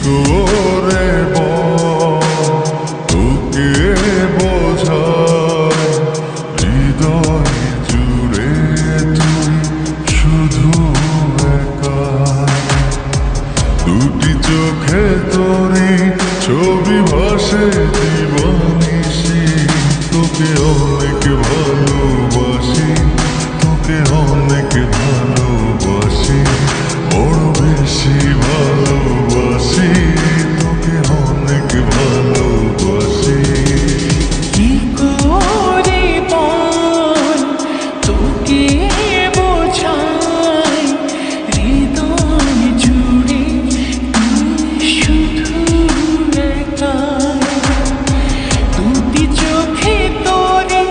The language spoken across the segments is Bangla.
করে তোকে বোঝায় হৃদয় জুড়ে তুই শুধু একা। দুটি চোখে তোরে ছবি ভাসে জীবনিশি, তোকে অনেক ভালোবাসি, তোকে অনেক ভালোবাসি, বড় বেশি ভালোবাসি, তোকে অনেক ভালোবাসি। কি করে বল তোকে বোঝাই হৃদয় জুড়ে তুই শুধু একা। দুটি চোখে তোরে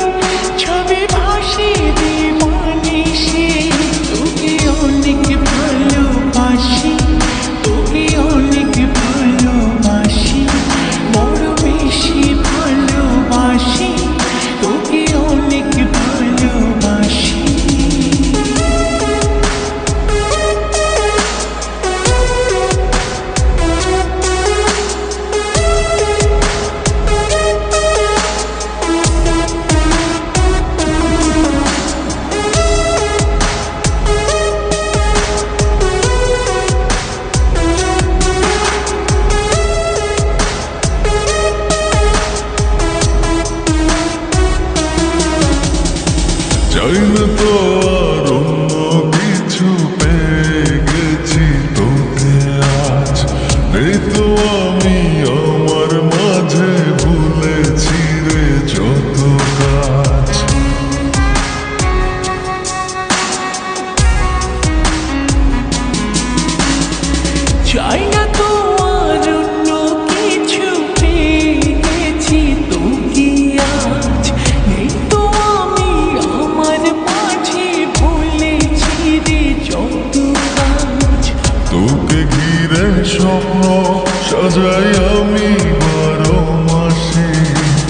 ছবি ভাসে জীবনিশি, তোকে অনেক ভালোবাসি, তোকে অনেক ভালোবাসি, বড় বেশি ভালোবাসি, তোকে অনেক ভালোবাসি। চাই না তো আর অন্য কিছু, পেয়ে গেছি তোকে আজ। নেই তো আমি আমার মাঝে, ভুলেছি রে যত কাজ। চাই না তো আর অন্য কিছু, পেয়ে গেছি তোকে আজ। নেই তো আমি আমার মাঝে, ভুলেছি রে যত কাজ। তোকে ঘিরে স্বপ্ন সাজাই আমি 12 মাসে,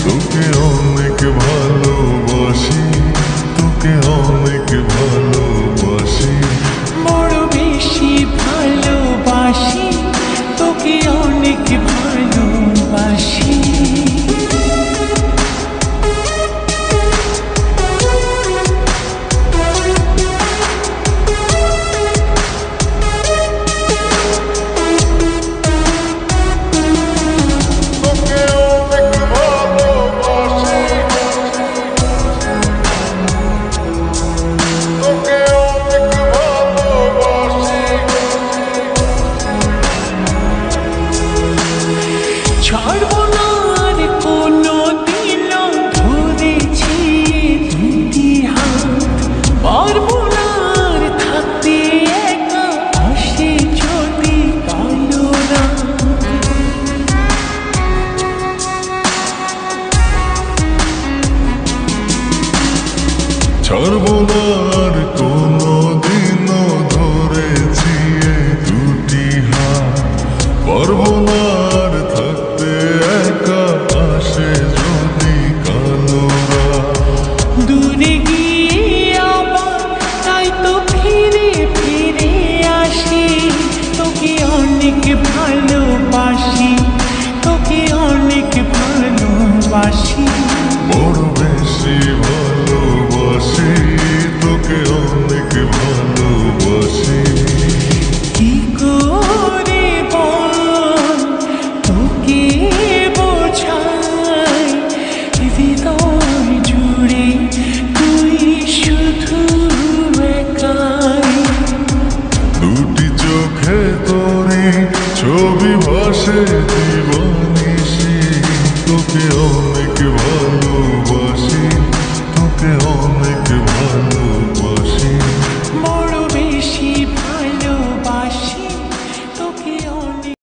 তোকে অনেক ভালোবাসি, তোকে অনেক ভালোবাসি, বড় বেশি ভালোবাসি, তোকে অনেক ভালোবাসি। তোকে অনেক ভালোবাসি, তোকে অনেক ভালোবাসি। ছাড়বো না আর কোনো দিন, ধরেছি দুটি হাত। পারবো না আর থাকতে একা, আসে যদি কালো রাত। ছাড়বো না আর